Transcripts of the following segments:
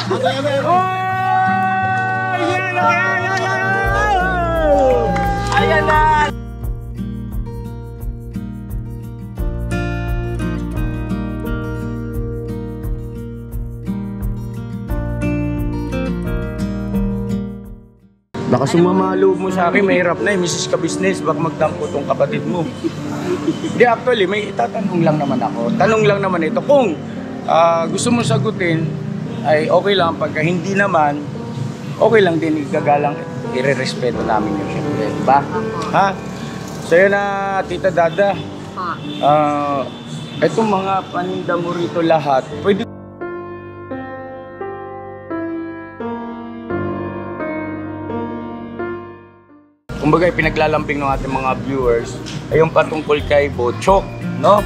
Ayan na! Baka sumama loob mo sa akin, mahirap na eh, Mrs. Ka-Business, baka magtampo tong kapatid mo. Hindi, actually, may itatanong lang naman ako. Tanong lang naman ito, kung gusto mo sagutin, ay okay lang. Pagka hindi naman, okay lang din, igagalang, ire-respeto namin yun, syempre, diba? Ha? Sa'yo na, Tita Dada, itong mga paninda mo rito lahat, pwede kumbaga pinaglalambing ng ating mga viewers ay yung patungkol kay Bochok, no?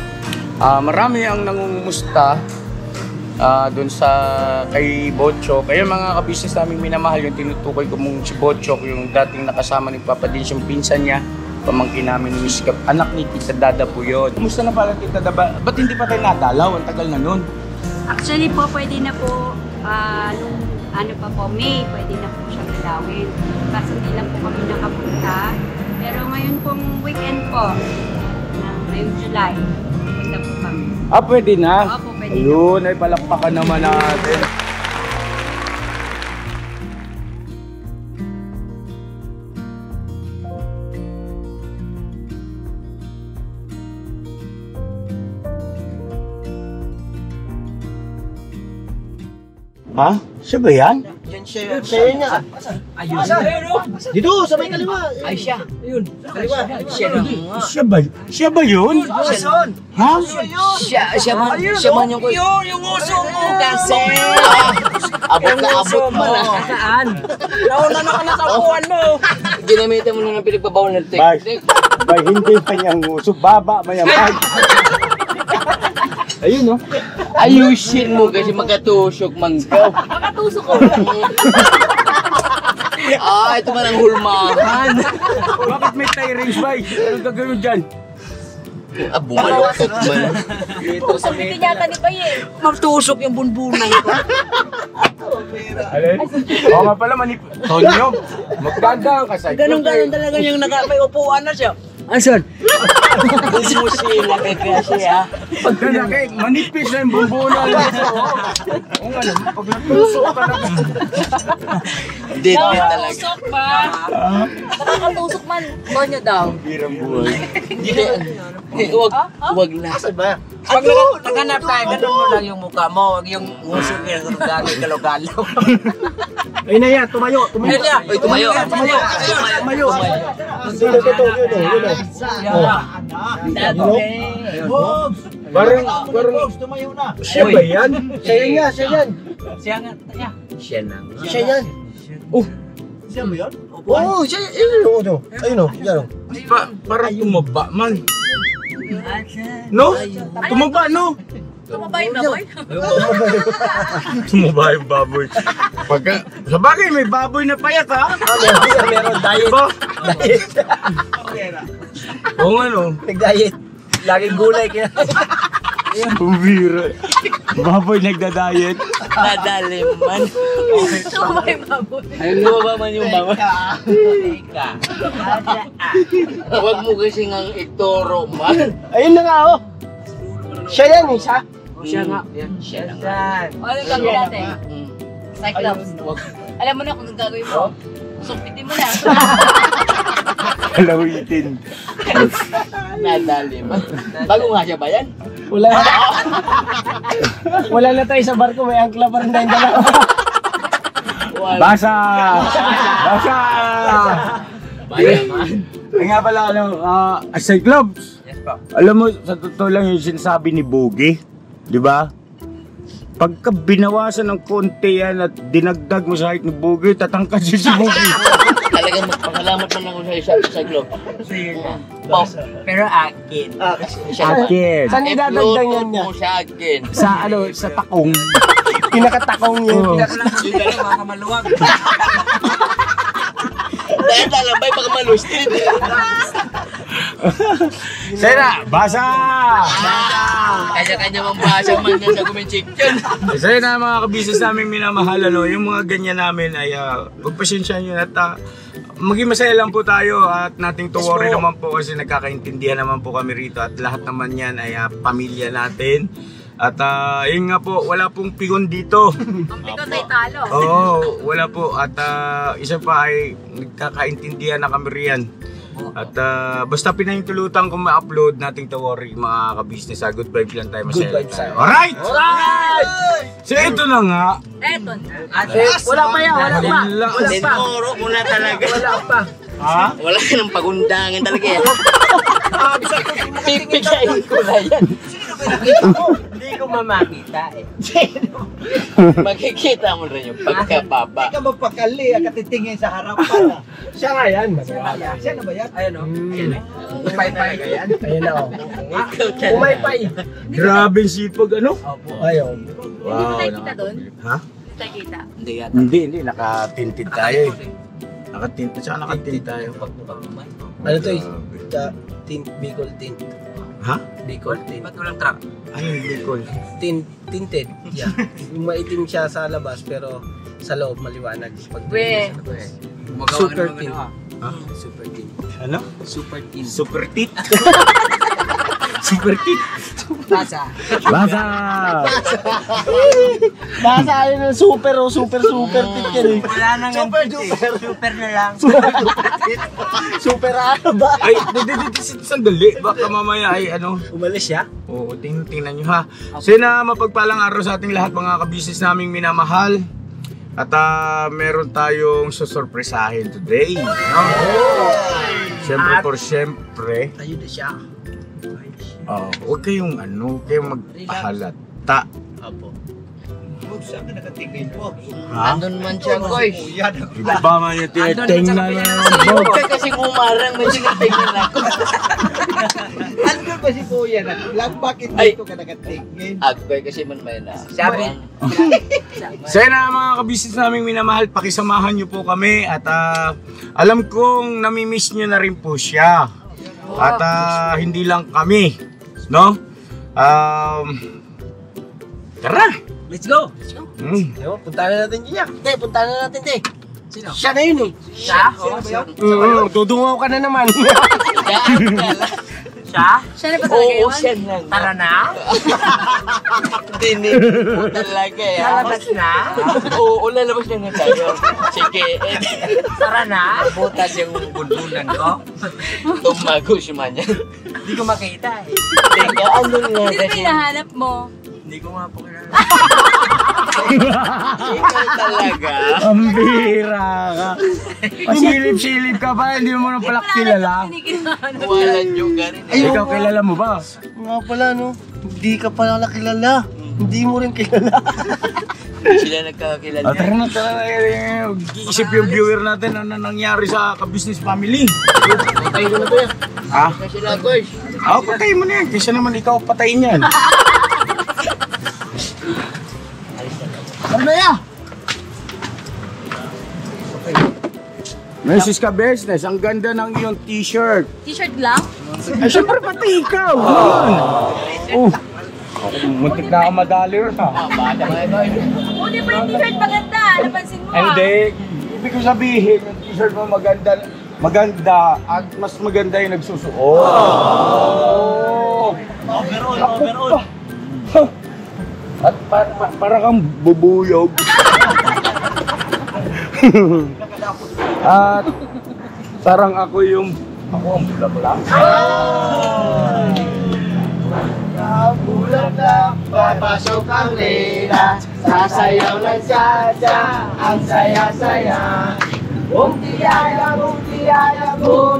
Marami ang nangungumusta doon sa kay Bochok. Kaya mga ka-business naming minamahal, yung tinutukoy ko mong si Bochok, yung dating nakasama ni Papa Dins, yung pinsan niya, pamangkin namin ni Miss Cap, anak ni Tita Dada po yun. Kumusta na pala Tita Dada? Ba't hindi pa tayo nadalaw? Ang tagal na nun. Actually po, pwede na po, ano pa po, May, pwede na po siyang dalawin. Kasi hindi lang po kami nakapunta. Pero ngayon pong weekend po, ngayong July, punta po kami. Pwede na? Opo, pwede. Ayun, ay palakpakan naman natin. Ha? Siya ba yan? Yan siya yun. Siya yun niya. Ayun. Dito, sa may kaliwa. Ay siya. Ayun. Kaliwa. Siya ba yun? Ha? Siya man yung... Yung uso mo kasi. Abot na abot mo na. Saan? Nauna na ka na tapuan mo. Ginamitan mo na ng pinagbabawal ng teknik. Bay, hindi pa niyang uso. Baba, mayamag. Ayun, no? Ayusin mo kasi magkatusok manggaw. Makatusok ko. Ito man ang hulmahan. Bakit may tie rings, bay? Anong gagawin dyan? Bumaluktot man. Dito sa may... Hindi yata ni Baye. Matusok yung bunbunan ko. Alin? Oo nga pala, Tonyo, magdadaan ka sa... Ganun-ganun talaga yung may upuan na siya. Asan? Musila kay kasi ha. Pagkalaki, manipis na yung bumbunan. Oo nga naman, pag natusok ka na. Dito talaga. Nakatusok ba? Nakakatusok man. Tonyo daw. Birang buhay. Huwag na. Pag naghanap tayo, ganun mo lang yung mukha mo. Huwag yung uso yung galaw-galaw. Ay na yan, tumayo. Ay, tumayo. Tumayo. Parang tumayo na. siya ba yan? Siya yan. Siya yan. Siya ba yan? Oo, siya yan. Ayun o. Parang tumaba man. No? Tumaba, no? Tumaba yung baboy? Tumaba yung baboy. Pagka, sa bagay, may baboy na payat, ha? Meron diet. Oo nga, no? Nag-diet. Laging gulay kaya. Pumira. Baboy nagda-diet. Nadali man. Tumaba yung baboy. Ayun, lumaba man yung baboy. Teka. Huwag mo kasi ngang ituro man. Ayun na nga, oh. Siya yan, isa. Siya nga. Siya nga. Ano yung gagawin natin? Cyclops. Alam mo na kung gagawin mo. Sumpitin mo na. Kalawitin. Nadali man. Bago nga siya ba yan? Wala na tayo sa barko, may angkla pa rin tayong dalawa. Basa! Ay nga pala, Cyclops. Yes po. Alam mo, sa totoo lang yung sinasabi ni Boogie, di ba? Pagka binawasan ng konti yan at dinagdag mo sa height ni Boogie, tatangkad si Boogie. Talagang magpasalamat man ako sa globe. Pero akin. Akin. Saan idadagdag yan niya? Mo sa akin. Sa takong. Pinakatakong yun. Pinakatakong mga maluwag. Dahil talabay pag malustin. Sena, basa! Kanya-kanya mambasa man yan sa kuminchikin. Sena mga kabisnes namin minamahal, ano, yung mga ganyan namin ay pagpasensya nyo at maging masaya lang po tayo at nothing to worry naman po kasi nagkakaintindihan naman po kami rito at lahat naman yan ay pamilya natin. At yun nga po, wala pong pigon dito. Ang pikon ay talo. Oo, wala po. At isa pa ay nagkakaintindihan na kami riyan. At basta pinahintulutan kung ma-upload, nothing to worry mga ka-business. Good vibes lang tayo, masaya lang tayo. Alright! So ito na nga. Eto na. Wala pa yan, wala pa. Wala pa. Tinuro mo na talaga. Wala pa. Ha? Wala ka ng pagundangan talaga yan. Pipigayin ko na yan. Hindi ko mamakita eh. Makikita mo rin yung pagkababa. Hindi ka magpakali, katitingin sa harapan. Siya nga yan. Siya na ba yan? Ayan o. Umay-pay ka yan. Ayan o. Ikaw talaga. Umay-pay. Grabe sipag ano? Ayaw. Hindi mo tayo kita doon? Ha? Hindi tayo kita. Hindi yata. Hindi. Nakatinted tayo eh. Nakatinted, tsaka nakatinted tayo. Ano to eh? Tint, Bicol tint. Ha? Bicol tint. Ba't walang truck? Ayun, Bicol. Tinted. Yeah. Yung maitim siya sa labas pero sa loob maliwanag. Pag We. Super tint. Ha? Super tint. Ano? Super tint. Super tit. Super tit. Basa. Basa! Basa yun ng super o super tint yan eh. Wala nang super na lang. Super ano ba? Ay, sandali. Baka mamaya ay ano. Umalis siya? Oo, tingnan nyo ha. So yun na, mapagpalang araw sa ating lahat mga kabisnes naming minamahal. At meron tayong susurpresahin today. No? Siyempre for siyempre. Ayun na siya. Huwag kayong magpahalata. Apo. Saan ka nakatingin po? Ha? Andun man siya, Koy. Iba man yung tinitingnan lang. Huwag ka kasing umarang, may sinatingnan ako. Andun ba si Kuya? Bakit Ay. dito ka nakatingin? Agoy kasi man may na. Sabi. So yun na mga kabisnes naming minamahal, pakisamahan nyo po kami. At alam kong namimiss nyo na rin po siya. At hindi lang kami. No? Tara! Let's go! Mm. Puntahan na natin niya. Hindi, punta na natin, te. Sino? Siya na yun eh. Siya? Tudungaw ka na naman. Siya? Siya na ba talaga Oo, yun? siya lang. Tara na? Dinig mo talaga yan. Lalabas na? Oo, lalabas na nga tayo. Sige. Tara na? Butas yung bundunan ko. Tumagos man yan. Hindi ko makita eh. Teka, ano nga Sino kasi? pinahanap mo? Hindi ko nga po kilala. Ikaw talaga. Ang bira ka. Pumilip-silip ka pa, hindi mo na pala kilala. Walang yung ganin. Ikaw kilala mo ba? Nga pala no, hindi ka pala kilala. Hindi mo rin kilala. Sila nagkakakilala. Tara na, tara na. Iisip yung viewer natin ano nangyari sa ka-business family. Patay ko na to yan. Ha? Kasi sila, Koy. Patayin mo na yan. Kaysa naman ikaw patayin yan. Ano na yan? Mrs. Ka-Business, ang ganda ng iyong t-shirt. T-shirt lang? Ay, syempre pati ikaw. Oh. Muntik na ako madali rin ha. Bata mga Koy. Hindi pa yung t-shirt maganda. Napansin mo Hindi. Ibig ko sabihin, yung t-shirt mo maganda at mas maganda yung nagsusuot. Oh. Overall. At para kang bubuyog. At parang ako ang bula-bula. Bulan-bulan, papasok ang Leila. Sasayaw ng sadya, ang saya-saya. Bum tiyaya, bum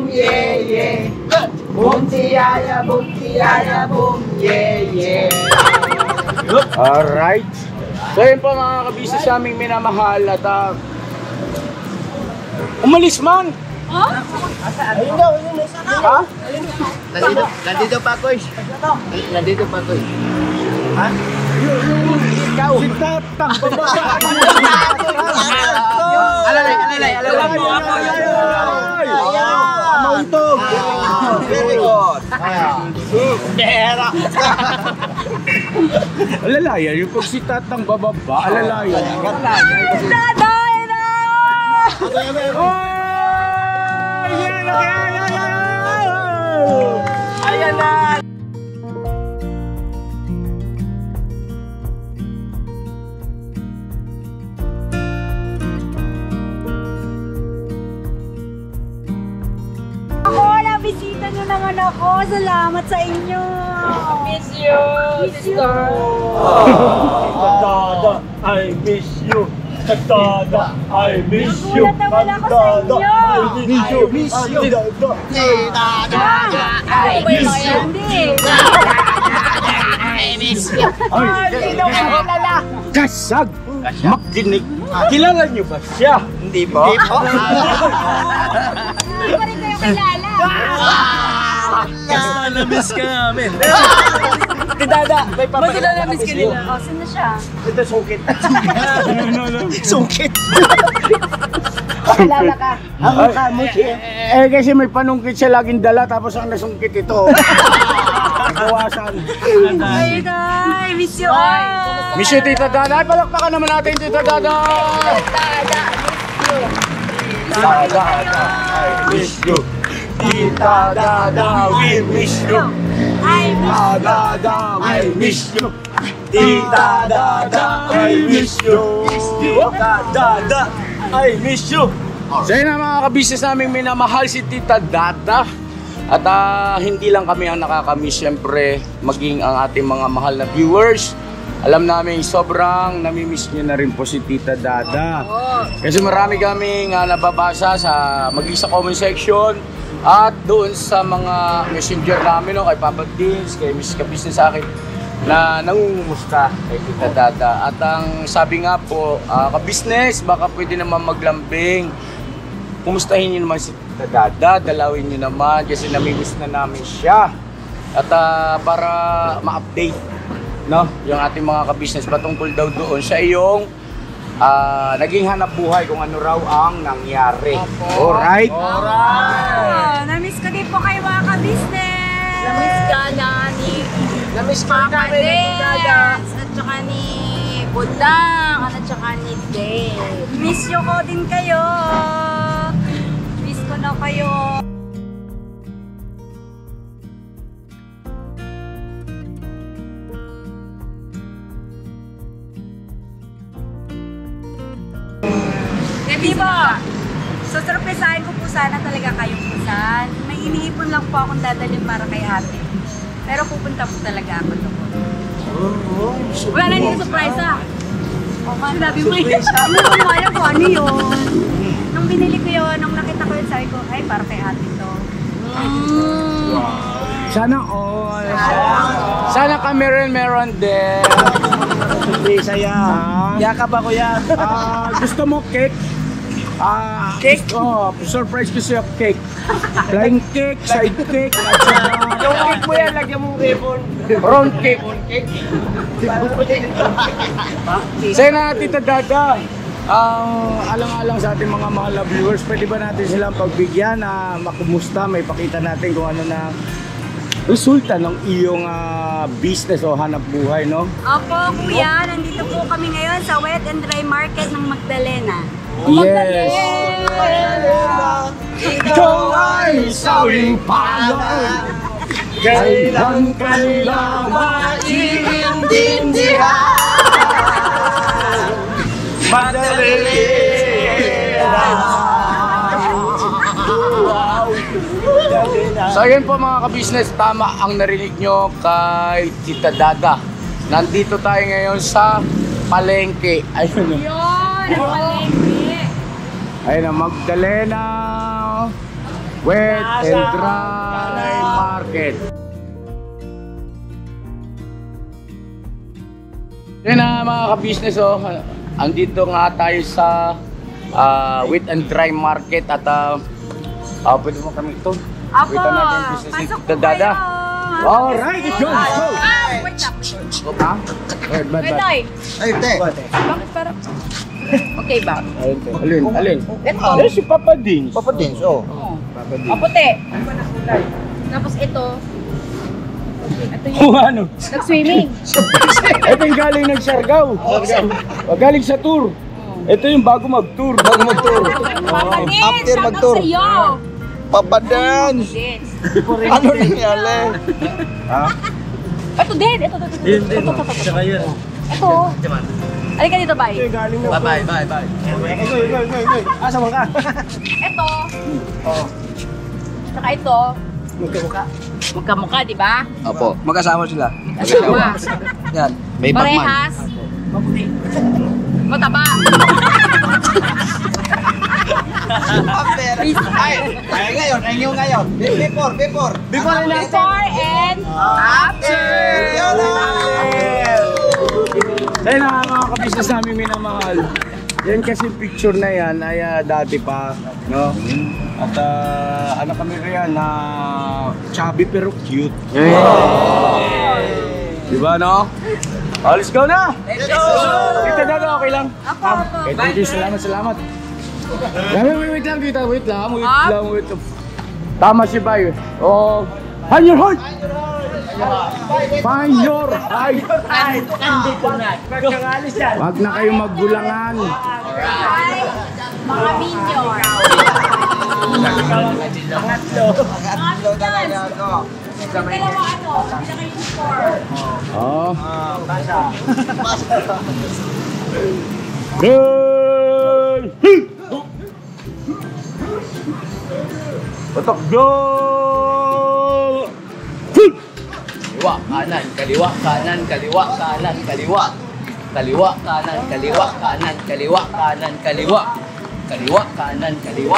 yeah yeah. Bum tiyaya, bum yeah yeah. Alright. So yun po mga kabisnes sa aming minamahal at umalis man! Ayun daw, ayun na. Ha? Nandito pa, Koy. Nandito pa, Koy. Ha? Ikaw! Si Tatang! Alalay. Mauntog! Very good. Pera. Alalayan, yung pagsitat ng bababa, alalayan. Daday na! Ayan na! Ako, nabisita nyo naman ako. Salamat sa inyo. Miss you. Miss you. Dada, I miss you. Dada, I miss you. Nagulat naman ako sa inyo. I miss you. Dada, Ako ba yung mga hindi? Kasag! Makinig! Kilala niyo ba siya? Hindi ba? Hindi pa rin kayo kilala. Basta na-miss ka namin. Dada, may papalala-miss ka nila. O, sino siya? Ito, sungkit. Sungkit! Kilala ka. Eh kasi may panungkit siya laging dala tapos ang nasungkit ito. Kawasan. Ay, day. Miss you all. Miss you, Tita Dada. Ay, palakpakan naman natin, Tita Dada. Dada, I miss you. Tita Dada, we miss you. Ay, miss Dada, I miss you. Tita Dada, I miss you. Tita Dada, I miss you. So yun na mga kabisnes namin minamahal si Tita Dada. At hindi lang kami ang nakakamiss, syempre maging ang ating mga mahal na viewers. Alam namin sobrang namimiss nyo na rin po si Tita Dada. Kasi marami kaming nababasa maging sa comment section at doon sa mga messenger namin, no, kay Papa Dins, kay Miss Kabisnes sa akin na nangungumusta kay Tita Dada. At ang sabi nga po, kabisnes, baka pwede naman maglambing. Kumustahin niyo naman si Tita Dada, dalawin niyo naman kasi namimiss na namin siya. At para ma-update, no, yung ating mga kabisnes patungkol daw doon sa iyong naging hanap buhay kung ano raw ang nangyari. Alright? Oh, na-miss ko din po kayo mga ka-business. Na-miss ka na ni... Na-miss ka Papa namin, Tita Dada. Dance, at saka ni Budang, at saka ni Dave. Miss you ko din kayo. Miss ko na kayo. Di ba? Susurpresahin ko po sana talaga kayong pusan. May iniipon lang po akong dadalhin para kay ate. Pero pupunta po talaga ako doon. Wala na dito surprise ah. Sinabi mo yun. Ano naman kaya ko, ano yun? Nung binili ko yun, nung nakita ko yun, sabi ko, ay, para kay ate to. Sana all. Sana kami rin meron din. Hindi, saya. Yakap ako yan. Gusto mo cake? Cake? Oh, surprise ko siya cake. Flying cake, side cake, at saka... Yung cake mo yan, lagyan mo ribbon. Round cake. Sa'yo na, Tita Dada. Alang-alang sa ating mga mahal na viewers, pwede ba natin silang pagbigyan na makumusta, may pakita natin kung ano na resulta ng iyong business o hanap buhay, no? Opo, kuya, nandito po kami ngayon sa Wet and Dry Market ng Magdalena. Yes! Ikaw ay sawing palay, kailan kanila maiintindihan. Magdalena. So ayun po mga kabisnes, tama ang narinig nyo kay Tita Dada. Nandito tayo ngayon sa palengke. Ayun. Yun, ang palengke. Ayun ang Magdalena Wet and Dry Market. Yun na mga kabisnes, oh. Andito nga tayo sa Wet and Dry Market at pwede mo kami ito. Apo, Wait natin yung business ni pasok Tita po Dada. kayo. Alright, let's go! Let's go! Wait up. Ha? Wait, bad. Pwede. Ay, te. Bakit parang... Okay ba? Alin? Ito. Eh, si Papa Dins. Papa Dins, oh. Maputi. Tapos ito, Kung ano? Nag-swimming. Ito yung galing ng Siargao. Galing sa tour. Ito yung bago mag-tour. After mag-tour. Papadance! Ano nangyari? Ha? Ito din. Ito. Tsaka yun. Ito. Halika dito, bye. Bye. Asa mo ka? Ito. Tsaka ito. Magkamukha. Magkamukha, di ba? Opo, magkasama sila. Magkasama. Yan. May bagman. Parehas. Mataba. Ngayon. Before. Before and after. Kaya mga kabisnes namin minamahal. Yan kasi picture na yan ay dati pa, no? At ano kami kaya na chubby pero cute. Diba, no? Oh, let's go na! Let's go! Kita na, okay lang? Okay, thank you. Salamat. Wait lang, kita. Wait lang. Tama si Bay. Oh, find your heart! Find your heart! Wag na kayong maggulangan. Mga minion. Dalawa ano, tsaka yung score. Oh. Hey! Patok go! Kaliwa, kanan, kaliwa. Kaliwa, kanan, kaliwa. Kaliwa, kanan, kaliwa. Kaliwa, kanan, kaliwa.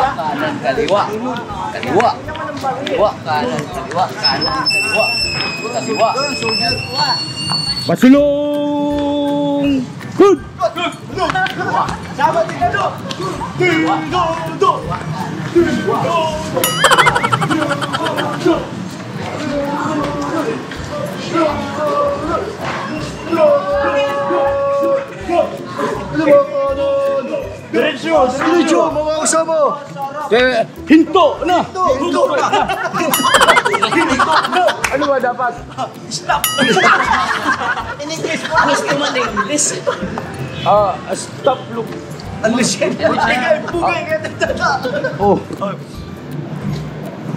Pasulong! Good! Diretso, mga usama! Hinto na! Ano ba dapat? Stop, Look. Oh.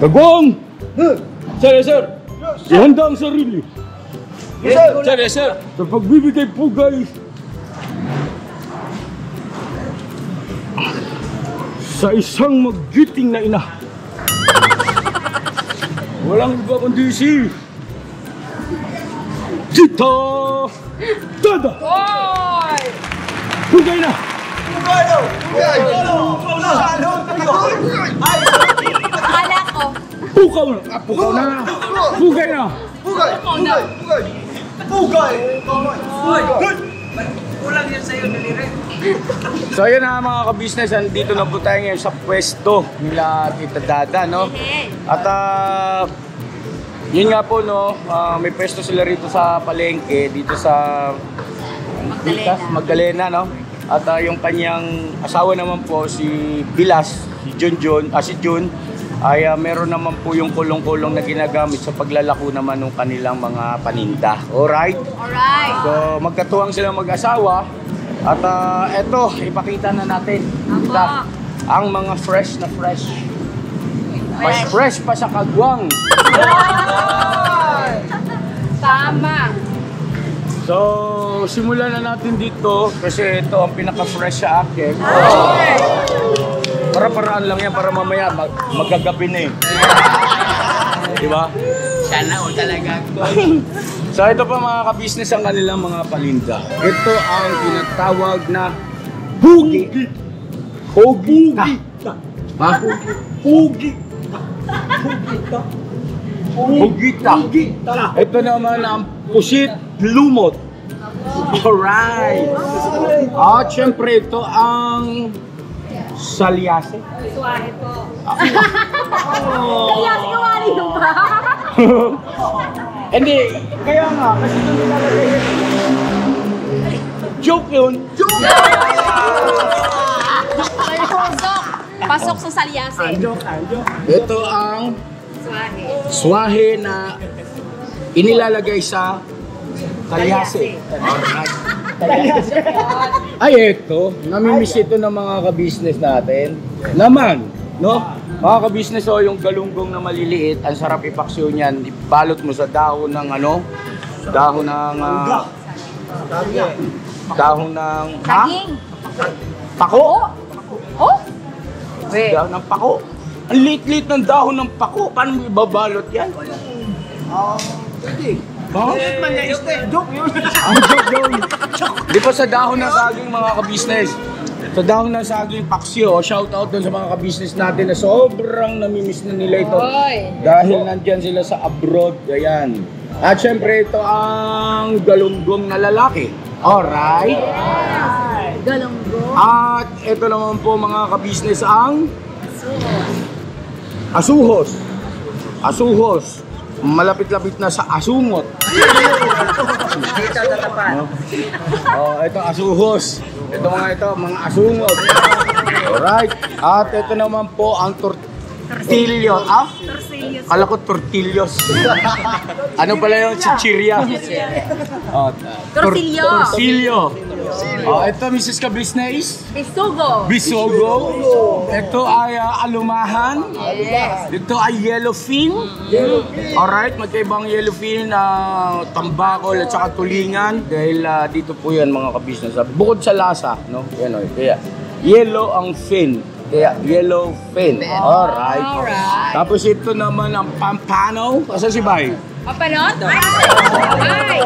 Gagong! Sir. Ihanda ang sarili. Sir. Sa pagbibigay pugay sa isang maggiting na ina. Walang iba kundi si Tita Dada. Pugay na! Akala ko. Pukaw na! Pugay na! So ayun na mga kabisnes, andito na po tayo ngayon sa pwesto nila Tita Dada, no? At yun nga po, no, may pwesto sila rito sa palengke, dito sa Magdalena, no? At yung kanyang asawa naman po, si Bilas, si Jun, ay meron naman po yung kulong-kulong na ginagamit sa paglalako naman ng kanilang mga paninda. Alright? So magkatuwang silang mag-asawa. At eto, ipakita na natin ang mga fresh na fresh. Mas fresh pa sa kagwang. Tama. So, simulan na natin dito kasi ito ang pinaka-fresh sa akin. Para-paraan lang yan para mamaya magagabi na eh. Diba? Sana all talaga. So ito pa mga kabisnes ang kanilang mga paninda. Ito ang tinatawag na hugi. Hugita. Ha? Hugita. Ito naman ang pusit lumot. Alright. At syempre ito ang salyase. Suwahe po. Salyase ka wali nung ba? Hindi, kaya nga, kasi ito nilalagay yun. Joke yun. Pasok sa salyase. Ito ang swahe na inilalagay sa kalyase. Ay, eto, namimiss ito ng mga ka-business natin. Naman, no? Mga ka-business, yung galunggong na maliliit, ang sarap ipaksiw niyan. Ibalot mo sa dahon ng dahon ng Saging. pako. Oh? Dahon ng pako. Ang liit-liit ng dahon ng pako. Paano mo ibabalot yan? Joke yun. Di pa sa dahon ng saging, mga ka-business. Sa dahon ng saging paksyo, shout out dun sa mga ka-business natin na sobrang namimiss na nila ito. Dahil nandyan sila sa abroad. Ayan. At syempre ito ang galunggong na lalaki. Alright? Galunggong. At ito naman po mga ka-business ang asuhos. Asuhos. Malapit-lapit na sa asungot. Ito asuhos. Ito mga asungot. Alright. At ito naman po ang tortillo. Kala ko tortillos. Ano pala yung chichirya? Tortillo. Tortillo. Ito Mrs. Ka-Business. Bisugo. Bisogo. Ito ay alumahan. Ito ay yellowfin. Alright, magkaibang yellowfin, tambakol at saka tulingan. Dahil dito po yan mga ka-business. Bukod sa lasa, no? Yan o. Kaya yellow ang fin. Kaya yellowfin. Alright. Tapos ito naman ang pampano. Asa si Bay? Papanot? Ay!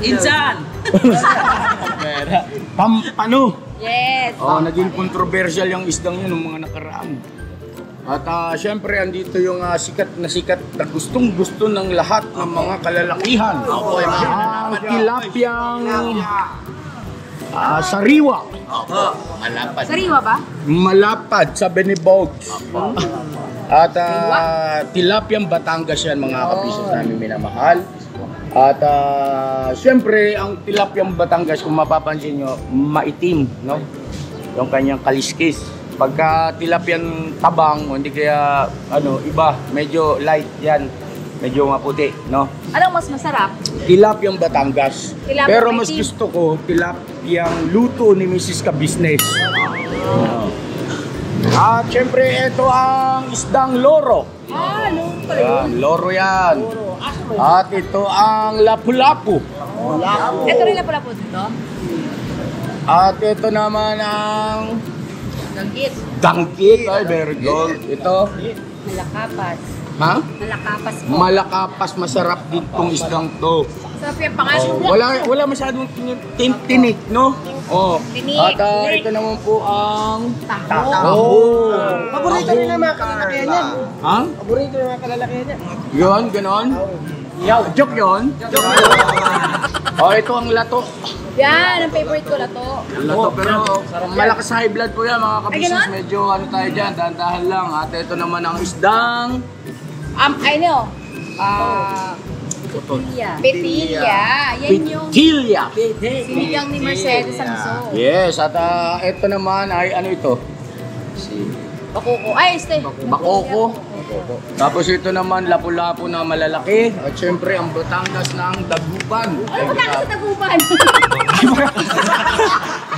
Insan! Pampano. Yes. Naging controversial yung isdang yun ng mga nakaraan. At syempre, andito yung sikat na gustong-gusto ng lahat ng mga kalalakihan. Ang tilapyang sariwa. Sariwa ba? Malapad sa Benibogs. At tilapyang Batangas yan mga ka-business namin minamahal. At syempre, ang tilapyang Batangas, kung mapapansin nyo, maitim, no? Yung kanyang kaliskis. Pagka tilapyang tabang, hindi kaya, iba, medyo light yan. Medyo maputi, no? Anong mas masarap? Tilapyang Batangas. Tilapyang Pero mas maitim. gusto ko, tilapyang luto ni Mrs. Ka-Business. At syempre, ito ang isdang loro. Loro pala yun. Yan, loro yan. At ito ang lapu-lapu. Ito rin na pala po dito. At ito naman ang Danggit. dangkit. Ay, very good. Ito, Malakapas. ha? Malakapas po. Malakapas, masarap din tong isdang to. Sarap yung pangalan. Wala masyadong tinik, no? Tinik. At ito naman po ang Taho. Paborito rin ng mga kalalakihan yan. Ha? Paborito ng mga kalalakihan yan. Yun, ganon. Joke yun. Ito ang lato. Yan, ang favorite ko na to. Lato, pero malakas sa high blood po yan mga ka-business. ganon? Medyo tayo dyan, dahan-dahan lang. At ito naman ang isdang I know. Petilla. Yan yung Pitilya. sinigang ni Mercedes Sanso. Yes, at ito naman ay ano ito? Bakoko. Ay, este. Bakoko. Tapos ito naman lapu-lapu na malalaki. At syempre ang Batangas ng Dagupan. Ano ba tayo sa Tagupan?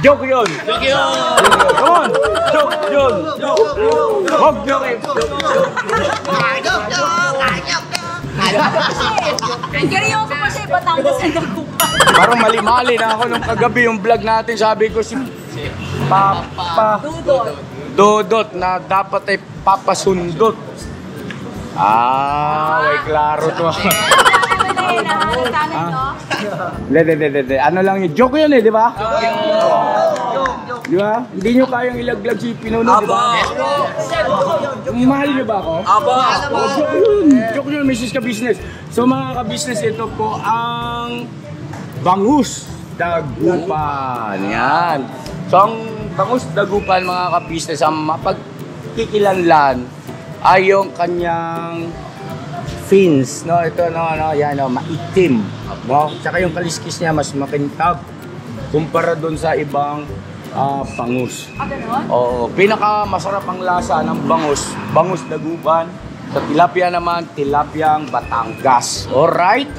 Joke yun! Joke yun! Come on! Joke yun! Huwag joke! Ang seryoso pa siya, Batangas sa Tagupan. Parang mali-mali na ako nung kagabi yung vlog natin. Sabi ko si Papa Dodot na dapat ay papasundot. May klaro to. Hindi. Ano lang yun? Joke yun di ba? Di ba? Hindi nyo kayang ilaglag si Pinuno, di ba? Mahal nyo ba ako? Joke yun, Mrs. Ka-Business. So mga ka-business, ito po ang bangus dagupan. Yan. So ang bangus dagupan mga ka-business, ang mapagkikilanlan ay yung kanyang fins, no? Ito, yan, maitim, no? Tsaka yung kaliskis niya mas makintab kumpara doon sa ibang bangus. Ganon? Oo, pinaka masarap ang lasa ng bangus dagupan Sa tilapia naman, tilapyang Batangas. Alright?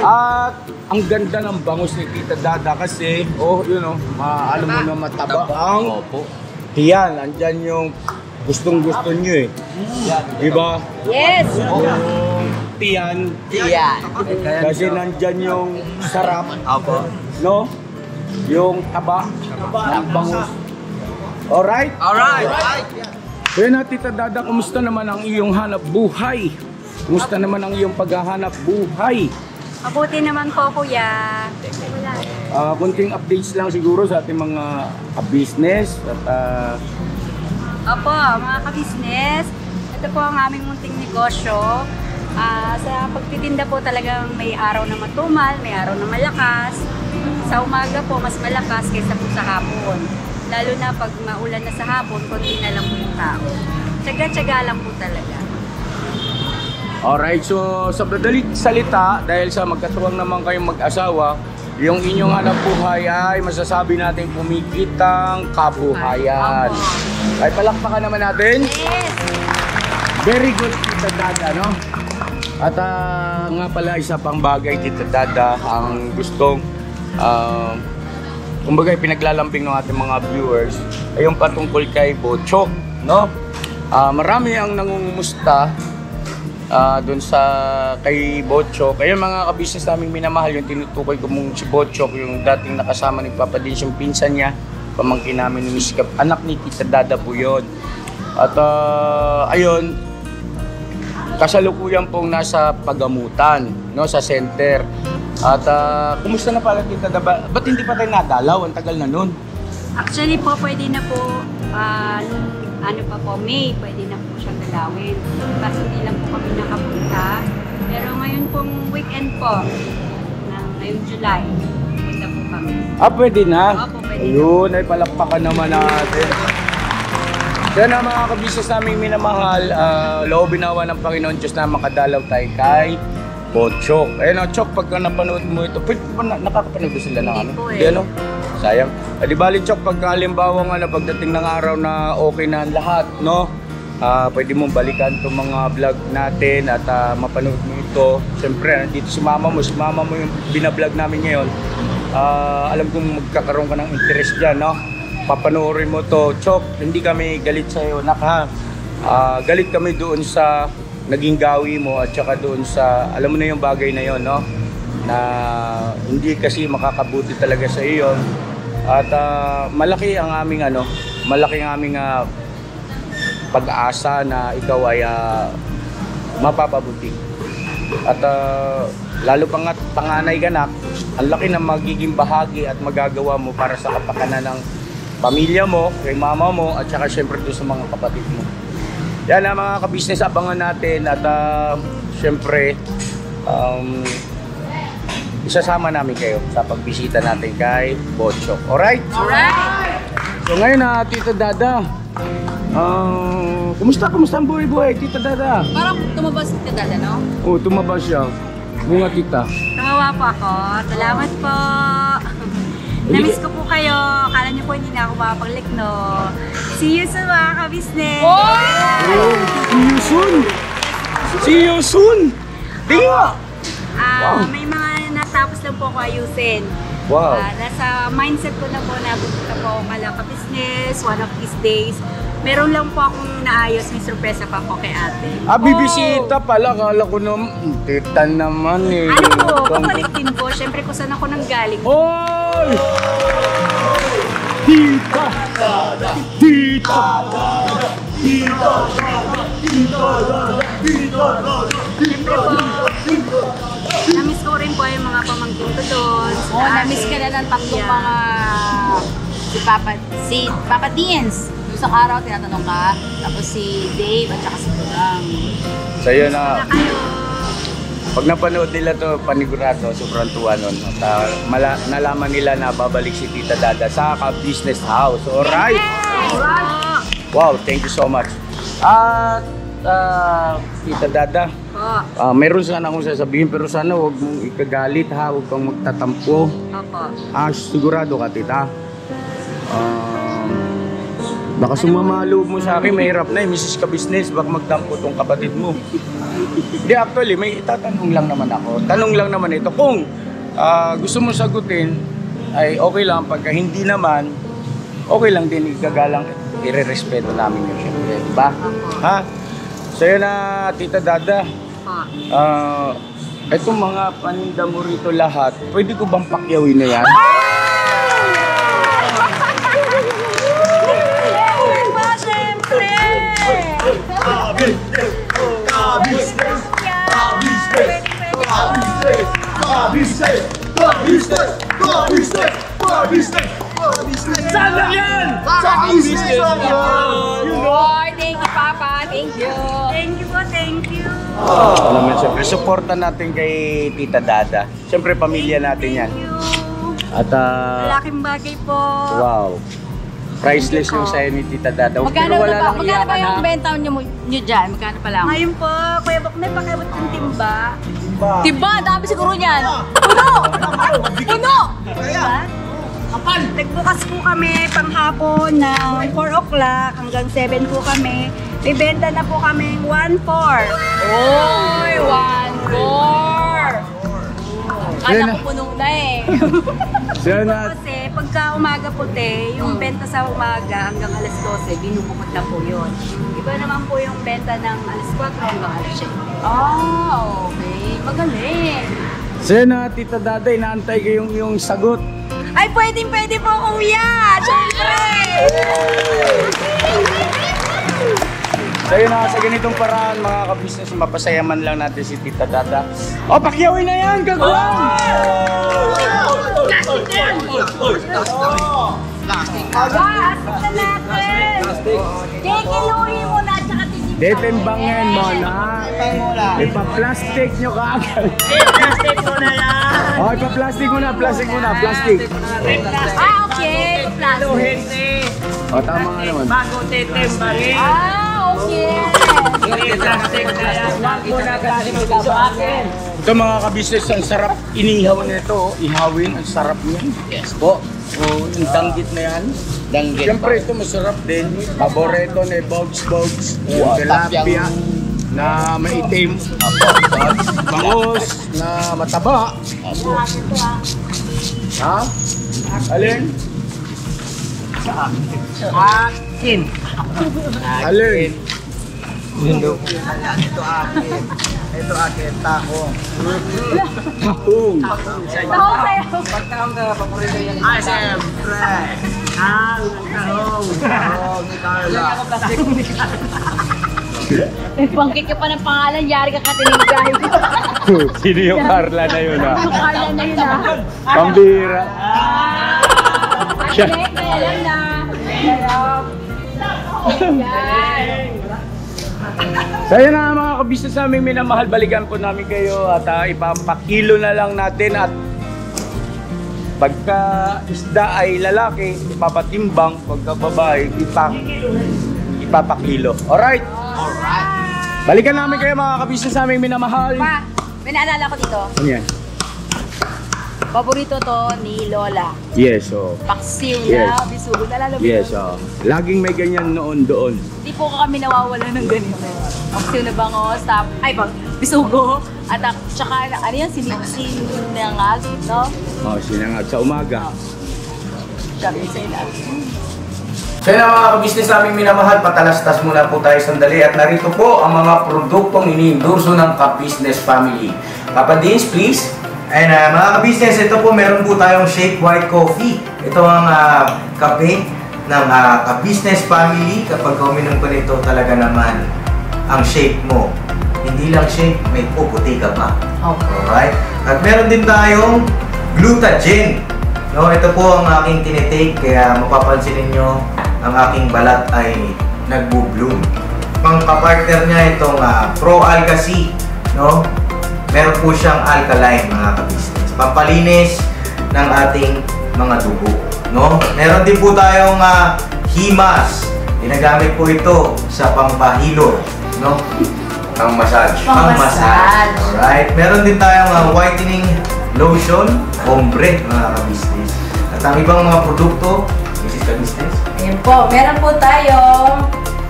At ang ganda ng bangus ni Tita Dada kasi, alam mo na mataba ang tiyan. Andyan yung gustong-gusto nyo eh. Diba? Yes! Yung tiyan. Kasi nandyan yung sarap. No? Yung taba ng bangus. Alright? Kaya na, Tita Dada, kumusta naman ang iyong hanap buhay? Kumusta naman ang iyong paghahanap buhay? Mabuti naman po, kuya. Kunting updates lang siguro sa ating mga business at Opo, mga kabisnes, ito po ang aming munting negosyo. Sa pagtitinda po talagang may araw na matumal, may araw na malakas. Sa umaga po, mas malakas kaysa po sa hapon. Lalo na pag maulan na sa hapon, konti na lang po yung tao. Tsaga-tsaga lang po talaga. alright, so sa madaling salita, dahil sa magkatuwang naman kayong mag-asawa, yung inyong hanap buhay ay masasabi natin kumikitang kabuhayan. Ay, palakpakan naman natin. Yes! Very good, Tita Dada, no? At nga pala, isa pang bagay, Tita Dada, ang gustong kumbaga pinaglalambing ng ating mga viewers ay yung patungkol kay Bochok, no? Marami ang nangungumusta doon sa kay Bochok. Ayun, mga kabisnes naming minamahal, yung tinutukoy ko mong si Bochok, yung dating nakasama ni Papa Dins, yung pinsan niya, pamangkin namin ni Miss Cap, anak ni Tita Dada po yun. At ayun, kasalukuyan pong nasa pagamutan, no, sa center. At kumusta na pala, Tita Dada? Ba't hindi pa tayo nadalaw? Ang tagal na nun. Actually po, pwede na po, May, pwede na po siyang dalawin. Kasi hindi lang po kami nakapunta. Pero ngayon pong weekend po, ngayong July, punta po kami. Pwede na? Opo, pwede. Ayun, ay palakpakan naman natin. Kaya na, mga kabisnes namin minamahal, loobin nawa ng Panginoon Diyos na makadalaw tayo kay Bochok. Ayun, Chok, pagka napanood mo ito, pwede ba nakakapanood ba sila ng Hindi po eh. Di ano? Sayang. Di bali, Chok, pagka halimbawa pagdating ng araw na okay na ang lahat, no? Pwede mong balikan itong mga vlog natin at mapanood mo ito. Siyempre, nandito si mama mo yung binablog namin ngayon. Alam kong magkakaroon ka ng interest dyan, no? Papanoorin mo to, Chok. Hindi kami galit sa'yo, ha? Galit kami doon sa naging gawi mo at saka doon sa, alam mo na yung bagay na yon, no? Na hindi kasi makakabuti talaga sa iyo. At malaki ang aming pag-asa na ikaw ay mapapabuti. At lalo pang panganay ka na, ang laki ng magiging bahagi at magagawa mo para sa kapakanan ng pamilya mo, kay mama mo, at saka syempre doon sa mga kapatid mo. Yan ang mga kabisnes, abangan natin at syempre isasama namin kayo sa pagbisita natin kay Bochok. Alright? Alright! So ngayon Tita Dada, kumusta ang buhay-buhay, Tita Dada? Parang tumabas si Dada, no? Oh, tumaba siya. Bunga Tita. Tumawa po ako. Salamat po. Namiss ko po kayo. Akala niyo po hindi na ako makapag-like, no? See you soon, mga kabisnes! Oh, see you soon! See you soon! Tinga! May mga natapos lang po ako ayusin. Wow! Nasa mindset ko na po na pupunta po ako kala ka-business, one of these days. Meron lang po akong naayos, may sorpresa pa po kay ate. Bibisita pala, kala ko naman, tita naman eh. Ano po, kapalik din po. Siyempre kung saan ako nanggaling. Oy! Tita! Tita! Siyempre po, namiss ko rin po yung mga pamangkin ko doon. Namiss ka na ng tatlong mga si Papa Dins. Isang araw tinatanong ka, tapos si Dave at saka si Kulang. Sa'yo na, Kayo. pag napanood nila to, panigurado, sobrang tuwa nun. At nalaman nila na babalik si Tita Dada sa business house. Alright? Wow, thank you so much. At Tita Dada, mayroon sana akong sasabihin, pero sana huwag mong ikagalit, ha? Huwag kang magtatampo. Opo. Sigurado ka, Tita. Baka sumama loob mo sa akin, mahirap na eh, Mrs. Ka-Business, baka magdampo tong kapatid mo. Hindi, actually, may itatanong lang naman ako. Tanong lang naman ito, kung gusto mo sagutin, ay okay lang. Pagka hindi naman, okay lang din, igagalang, irerespeto namin yun, syempre, diba? Ha? So yun na, Tita Dada, itong mga paninda mo rito lahat, pwede ko bang pakyawin na yan? Saan lang yan? Sa business lang yan! Thank you, Papa. Thank you. Thank you po, thank you. Alam mo, siyempre, supportan natin kay Tita Dada. Siyempre, pamilya natin yan. Thank you. At, Malaking bagay po. wow. Priceless yung sa'yo ni Tita Dada. Magkano Pero wala lang ba iyakan, yung ha? benta nyo dyan? Magkano pa lang? Ngayon po, Kuya Bok, may pakiabot yung timba. Diba? Dami siguro niyan. Puno! Puno! Diba? Nagbukas po kami panghapon ng 4 o'clock hanggang 7 po kami. May benta na po kami 1-4. Oy! 1-4! Kala ko puno na eh. So, na, Kasi pagka umaga po yung benta sa umaga hanggang alas 12, binubukod na po yun. Iba naman po yung benta ng alas 4 hanggang alas 7. Okay. Magaling. so na, Tita Dada, inaantay ko yung sagot. Ay, pwede po, kuya! Siyempre! So yun na, sa ganitong paraan, mga ka-business, mapasayaman lang natin si Tita Dada. O, pakyawin na yan, kagawang! Asik na natin! Kikiluhin mo na, tsaka titipin. Detimbangin mo na. Ipa-plastic nyo kaagad. Plastic mo na yan! O, ipa-plastic mo na, plastic mo na, plastic. Okay. Plastic. O, tama nga naman. Bago titimbangin. Okay. Plastic na yan. Wag mo na galing sa akin. Ito mga ka-business, ang sarap inihaw nito. Ihawin, ang sarap niyan. Yes po. O, yung danggit na yan. Danggit. Siyempre ito masarap din. Paborito ni Bogs. Yung tilapia na maitim. Bangus na mataba. Ha? Alin? Akin. Alin? Ito akin, tako. Tahong. Tahong sa'yo. Ah, siyempre. Ang tahong. Tahong ni Carla. Bangkit ka pa ng pangalan, yari ka katinigay. Sino yung Carla na yun ha? Yung Carla na yun ah. Pambira. At next, alam na. Yan. So yun na mga kabisnes namin minamahal, balikan po namin kayo at ipapakilo na lang natin at pagka isda ay lalaki, ipapatimbang, pagka babae, ipapakilo. Alright? Balikan namin kayo mga kabisnes namin minamahal. Pa, may naalala ko dito. Ano yan? Paborito to ni Lola. Yes, oh. Paksiw Yes. na, bisugo. Nalala mo Yes, yun? oh. Laging may ganyan noon doon. Hindi po kami nawawala ng ganito. Paksiw na bangos, bisugo, at tsaka ano yan, sinangag, no? Oh, sinangag sa umaga. Sabi sa ila. So yun mga kabisnes namin minamahal, patalastas muna po tayo sandali at narito po ang mga produktong iniendorso ng Ka-Business Family. Papa Dins, please. Ayun mga ka-business, ito po meron po tayong Shake White Coffee. Ito ang kape ng Ka-Business Family. Kapag uminom ko nito talaga naman ang shake mo. Hindi lang shake, may puputi ka pa. Okay. Alright? At meron din tayong Glutagen. No, ito po ang aking tinitake kaya mapapansin niyo ang aking balat ay nagbo-bloom. Pang-partner niya itong Pro Alga C, no? Meron po siyang alkaline mga ka-business. Pampalinis ng ating mga dugo, no? Meron din po tayong Himas. Ginagamit po ito sa pampahilo, no? Pang-massage. Pang-massage. Alright. Meron din tayong whitening lotion, ombre mga ka-business. At ang ibang mga produkto, Mrs. Ka-Business, Ayan po, meron po tayong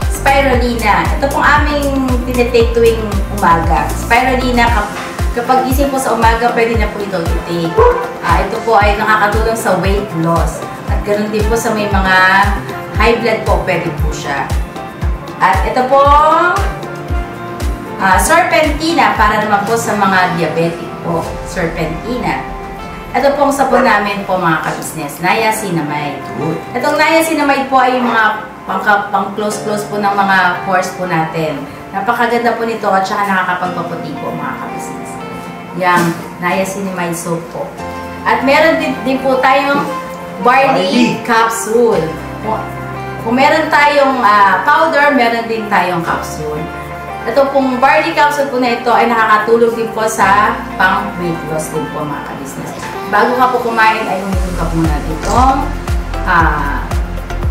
spirulina. Ito pong aming tinitake tuwing umaga. Spirulina, kapag gising po sa umaga, pwede na po ito i-take. Ito po ay nakakatulong sa weight loss. At ganoon din po sa may mga high blood po, pwede po siya. At ito pong serpentina para naman po sa mga diabetic po. Serpentina. Ito pong sabon namin po mga ka-business, niacinamide. Itong niacinamide po ay yung mga pang-close-close po ng mga pores po natin. Napakaganda po nito at saka nakakapagpaputi po mga ka-business. Yung niacinamide soap po. At meron din po tayong barley capsule. Kung meron tayong powder, meron din tayong capsule. Ito pong barley capsule po na ito ay nakakatulong din po sa pang-weight loss din po mga ka-business. Bago ka po kumain ay uminom ka muna itong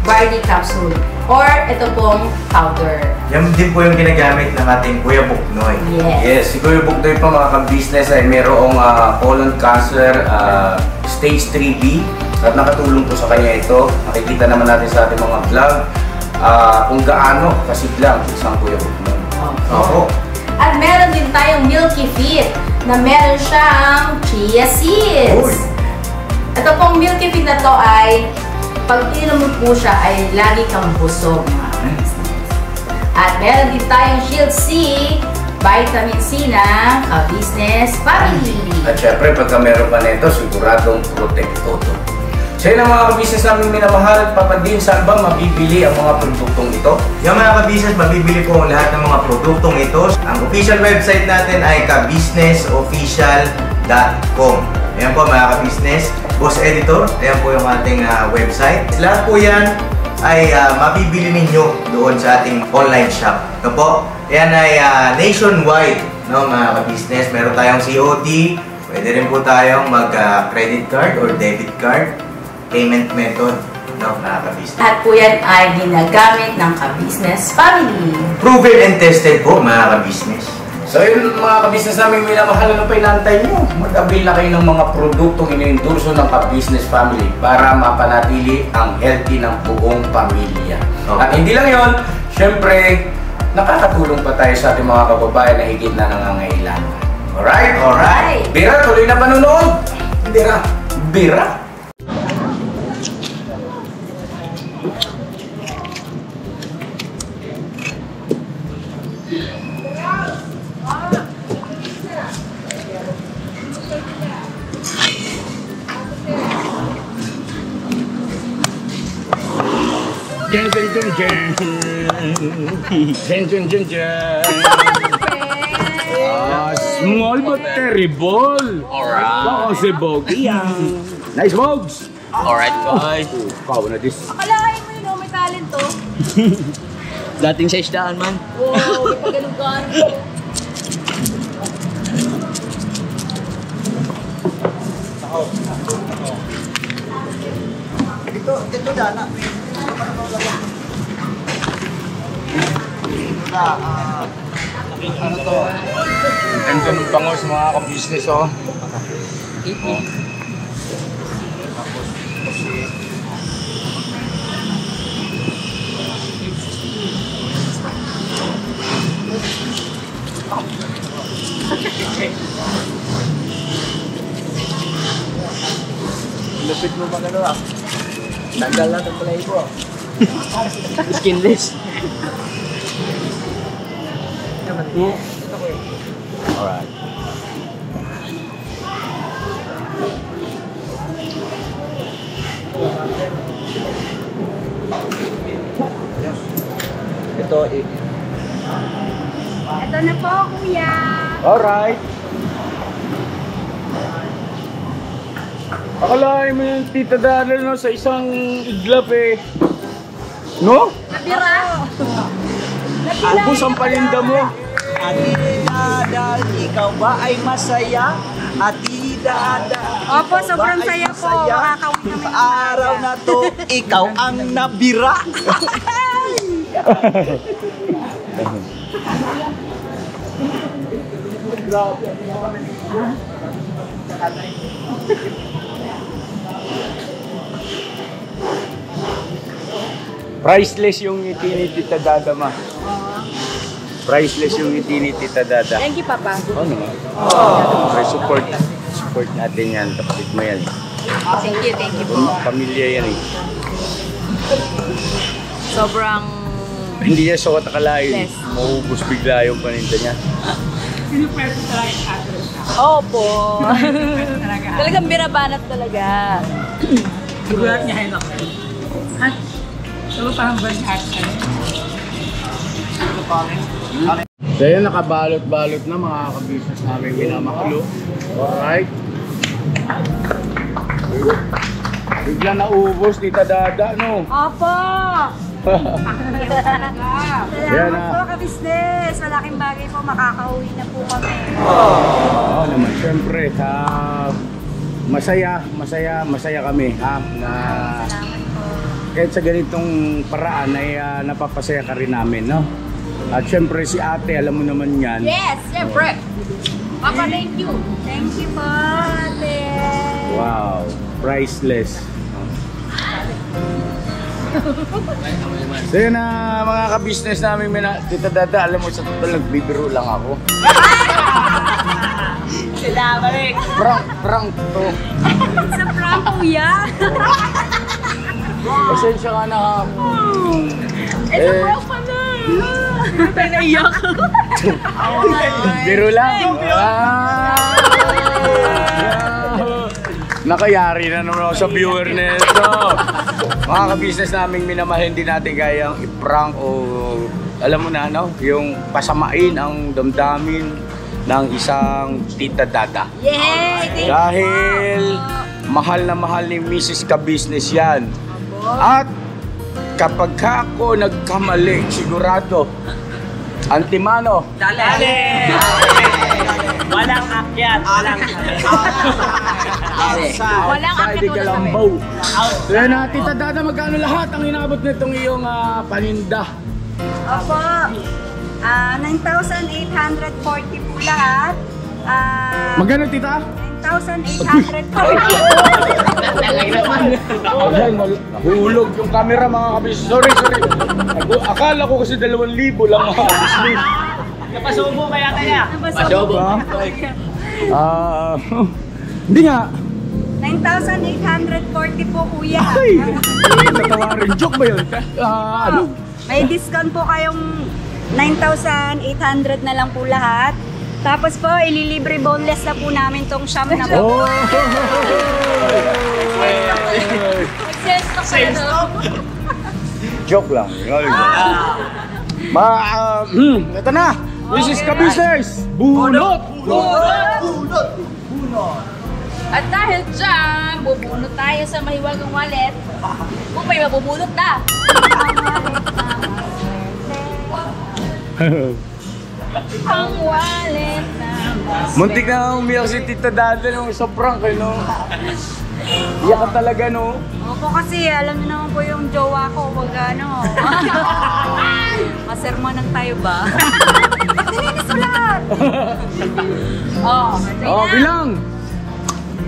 barley capsule or ito pong powder. Yan din po yung ginagamit ng ating Kuya Buknoy. Yes, si Kuya Buknoy po mga ka-business ay mayroong colon cancer stage 3B at nakatulong po sa kanya ito. Nakikita naman natin sa ating mga vlog kung gaano kasiglang isang Kuya Buknoy. Oo. At meron din tayong Milky Fit na meron siyang chia seeds. Ito pong Milky Fit na to ay pag inom mo po siya ay lagi kang busog mga ka-business. At meron din tayong Shield C, vitamin C na ka-business family. At syempre pagka meron pa nito, siguradong protektodo. So yun ang mga ka-business namin minamahal, papadin, saan ba mabibili ang mga produktong ito? Yung mga ka-business, mabibili po ang lahat ng mga produktong ito. Ang official website natin ay kabusinessofficial.com. Ayan po mga ka-business, Boss Editor, ayan po yung ating website. Lahat po yan ay mabibili ninyo doon sa ating online shop. Ito po, ayan ay nationwide, no, mga ka-business. Meron tayong COD, pwede rin po tayong mag-credit card or debit card payment method, no, mga ka-business. At po yan ay ginagamit ng ka-business family. Proven and tested po mga ka-business. So yun mga ka-business namin minamahal, ano pa inaantay nyo? Mag-avail na kayo ng mga produktong iniendorso ng ka-business family para mapanatili ang healthy ng buong pamilya. Okay. At hindi lang yun, syempre, nakakatulong pa tayo sa ating mga kababayan na higit na nangangailangan. Alright? Alright. Bira, tuloy na panonood! Bira! Bira! Small but terrible. Alright. Baka si Bogey yan. Nice, Bogs! Alright, guys. Kawa na this. Akalain mo yun, oh, may talent to. Dating sa isdaan, man. Wow, may pagganong ka. Dito dana. Ano to? Ang ganda ng bangos mga ka-business, oh. Lupit mo ba gano'n? Tanggal natin pala ito. Skinless. Alright. Ito, Ito na po, kuya. Alright. Akalain mo yung tita Dara, no, sa isang iglap eh. No? Napira. Ubus ang paninda mo. Atidadal, ikaw ba ay masaya? Atidadal, Opo, sobrang saya po. Makakawin kami ng araw na to, ikaw ang nabira. Priceless yung ngiti ni Tita Dada, ma. Priceless yung ngiti ni Tita Dada. Thank you, Papa. Ano nga? Support natin yan. Kapatid mo yan. Thank you po. Pamilya yan eh. Sobrang... Hindi niya sukat akalain. Maubos bigla yung paninda niya. Opo. Talagang birabanat talaga. Gulat niya yun ako. At, so parang banhat ka. So yun, nakabalot-balot na mga ka-business namin minamahalo. Alright. Bigla naubos, Tita Dada, no? Opo! Yan Salamat po, ka-business. Malaking bagay po, makakauwi na po kami. Oo naman, syempre, masaya kami, ha? Na Salamat po. kahit sa ganitong paraan ay napapasaya ka rin namin, no? At syempre si ate, alam mo naman yan. Yes, siyempre. Papa, thank you. Thank you po, ate. Wow, priceless. So yun na mga ka-business namin, Tita Dada, alam mo sa total nagbibiro lang ako. Sila, balik. Prank to. Sa prank, kuya. Pasensya ka na ha. Sa prank pa na. Pinaiyak. Biro lang. Nakayari na naman ako sa viewer nito. Mga ka-business naming minamahal, hindi natin kayang i-prank o alam mo na, no? Yung pasamain ang damdamin ng isang Tita Dada. Yay! Dahil mahal na mahal ni Mrs. Ka-business yan. At kapag ako nagkamali, sigurado, antimano. Dali! Walang akyat. Walang Walang Outside akit, Galambaw. So yan na, Tita Dada, magkano lahat ang inabot nitong iyong paninda? Opo. 9,840 po lahat. Magkano, Tita? 9,840. Ayan, nahulog yung camera mga kabis. Sorry. Akala ko kasi 2,000 lang mga kabis. Napasubo kaya kaya. Pasobo? Hindi nga. 9,840 po, kuya. Ay! Natawarin. Joke ba yun? Ano? May discount po kayong 9,800 na lang po lahat. Tapos po, ililibre boneless na po namin tong siyam na po. Oh! Joke lang. Ito na. This is Ka-business. Bunot! At dahil dyan, bubunot tayo sa mahiwagang wallet. Kung may mabubunot na. Ang wallet na. Muntik na umiyak si Tita Dada nung sa prank, no? Iyak ka talaga, no? Opo, kasi alam niyo naman po yung jowa ko, wag ano. Masermonan tayo ba? Pagdilinis mo lahat! Bilang!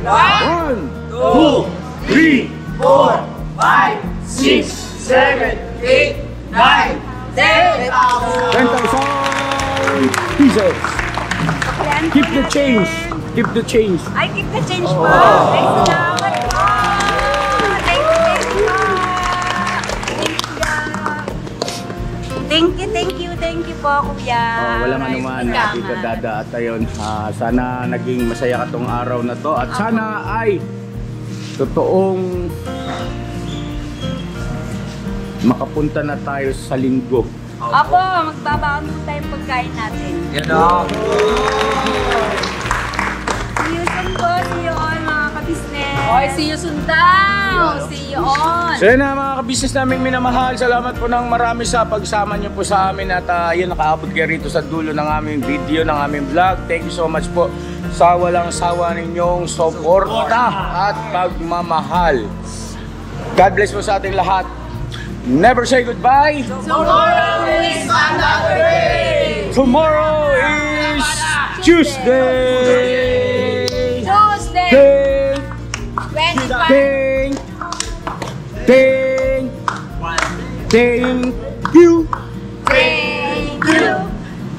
1, 2, 3, 4, 5, 6, 7, 8, 9, 10. 10,000! 10,000 pieces! Keep the change! Keep the change! Ay, keep the change po! Ay, salamat po! Thank you po, kuya. Walang anuman, Tita Dada. At ayun, sana naging masaya ka tong araw na to. At sana ay totoong makapunta na tayo sa linggo. Apo, magbabaon mo tayong pagkain natin. Yan o. See you soon po, see you all mga ka-business. Oy, see you soon daw. See you on. So yun na mga ka-business naming minamahal. Salamat po ng marami sa pagsama niyo po sa amin. At yun, nakaabot kayo rito sa dulo ng aming video, ng aming vlog. Thank you so much po sa walang sawa ninyong suporta at pagmamahal. God bless po sa ating lahat. Never say goodbye. Tomorrow is another day. Tomorrow is Tuesday. Tuesday. 25. Ting. Thank you. Thank you.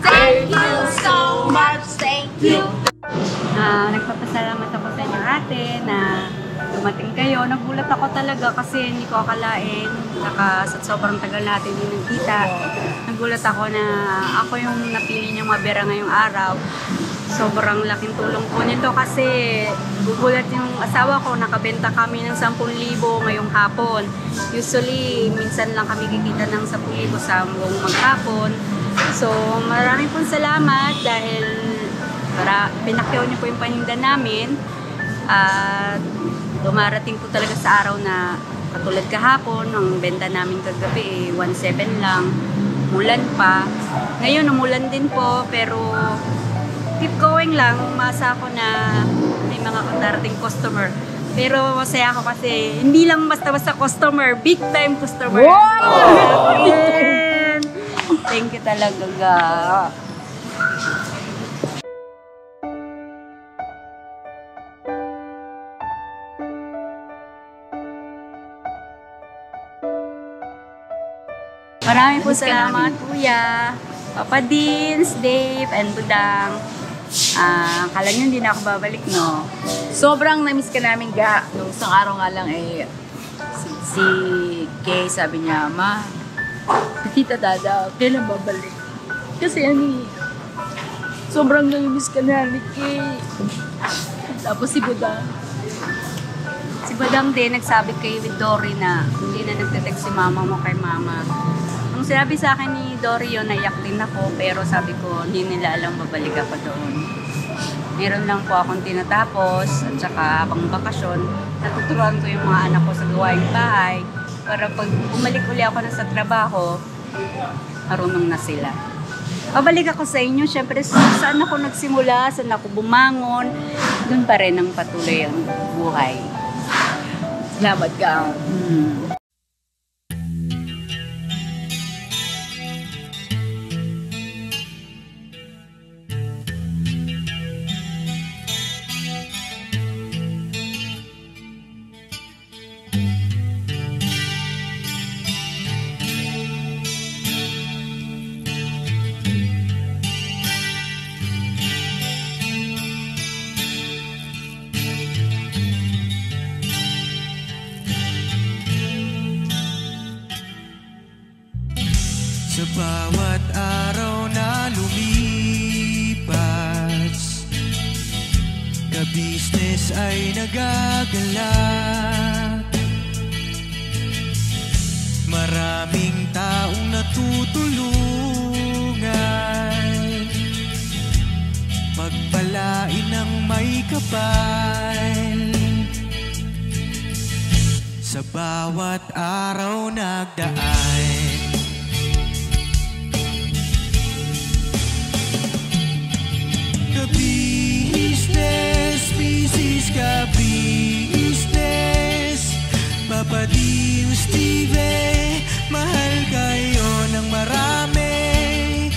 Thank you so much. Thank you. Nagpapasalamat ako sa inyo ate na dumating kayo. Nagulat ako talaga kasi hindi ko akalain. Sa sobrang tagal natin din nagkita. Nagulat ako na ako yung napili niyang mabera ngayong araw. Sobrang laking tulong po nito kasi gugulat yung asawa ko, nakabenta kami ng 10,000 ngayong hapon. Usually, minsan lang kami kikita ng 10,000 sa buong maghapon. So, maraming pong salamat dahil pinakyaw niyo po yung paninda namin. At dumarating po talaga sa araw na katulad kahapon, ang benta namin kagabi 1,700 lang. Mulan pa. Ngayon, umulan din po, pero keep going lang. Umasa ako na may mga darating customer. Pero masaya ako kasi hindi lang basta-basta customer, big time customer. Wow! Thank you talaga ga. Maraming po salamat, Kuya, Papa Dins, Dave, and Budang. Kala nyo hindi na ako babalik, no? Sobrang na-miss ka namin, ga. Nung isang araw nga lang, si Kay sabi niya, Ma, Tita Dada, kailan babalik? Kasi sobrang na-miss ka namin, Kay. Tapos si Budang. Si Budang din, nagsabi kay Dory na hindi na nagte-text si mama mo kay mama. Nung sinabi sa akin ni Dory yun, naiyak din ako, pero sabi ko, hindi nila alam babalik ako doon. Meron lang po akong tinatapos, at saka habang bakasyon, natuturuan ko yung mga anak ko sa gawaing bahay, para pag bumalik uli ako na sa trabaho, marunong na sila. Pabalik ako sa inyo, syempre saan ako nagsimula, saan ako bumangon, doon pa rin ang patuloy ang buhay. Salamat ka. Sa bawat araw na lumipas, ka-business ay nagagalak. Maraming taong natutulungan, pagpalain ng may kapal. Sa bawat araw nagdaan, business, ka-business, Papa Dins, Steve, mahal kayo ng marami.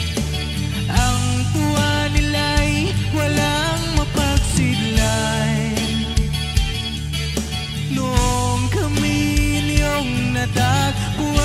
Ang tuwa nila'y walang mapagsidlay. Noong kami niyong natagpuan,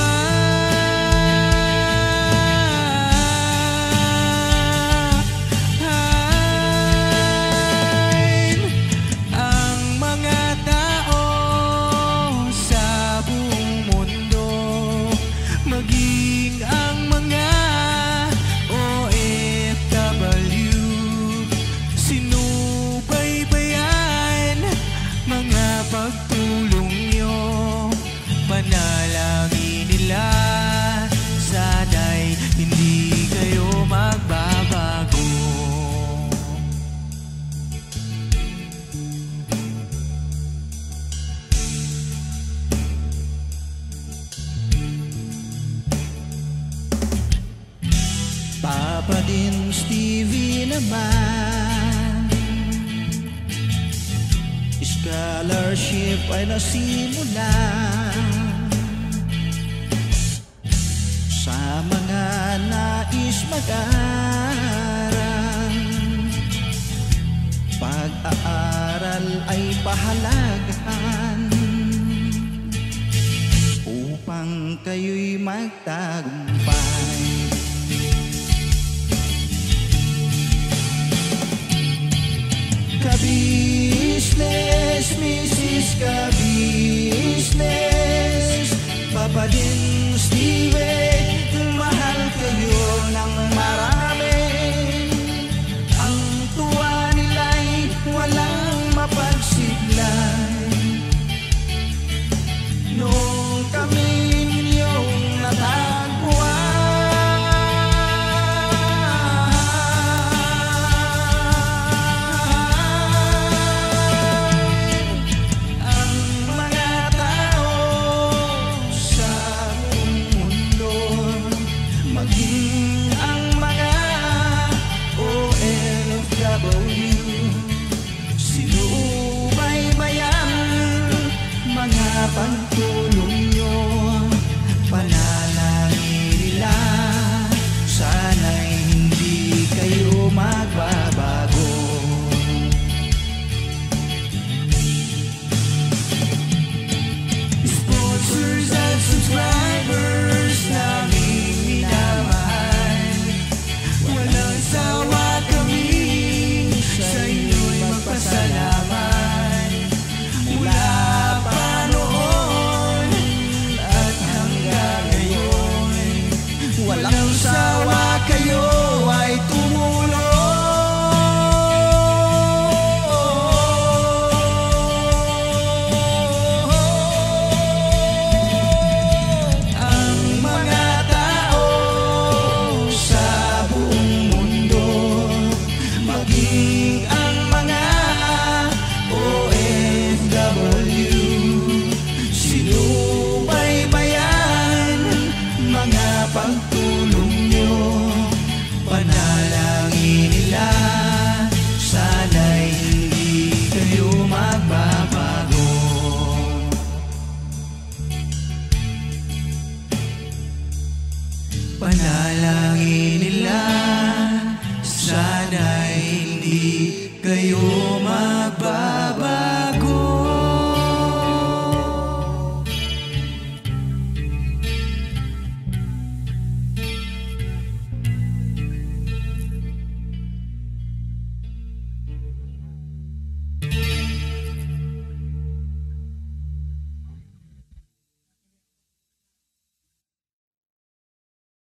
Papa Dins, TV naman, scholarship ay nasimula sa mga nais mag-aral. Pag-aaral ay pahalagahan upang kayo'y magtagumpay. Ka-business, Mrs. Ka-business, Papa din Steve, mahal kayo ng marami. Ang tuwa nila'y walang mapagsiglay. Nung kami ninyong natagpuan, ang mga tao sa buong mundo, maging ang mga OFW, sinubaybayan mga pagtulong nyo, panalangin nila, sana'y hindi kayo magbabago. Sponsors at subscribers naming minamahal, walang sawa kami sa inyo'y magpasalamat. Mula pa noon at hanggang ngayon, walang sawa kayo ay tumulong. Ang mga tao sa buong mundo, maging ang mga OFW, sinubaybayan mga pagtulong nyo, panalangin nila, sana'y hindi kayo magbabago. Panalangin nila, sana'y hindi kayo magbabago.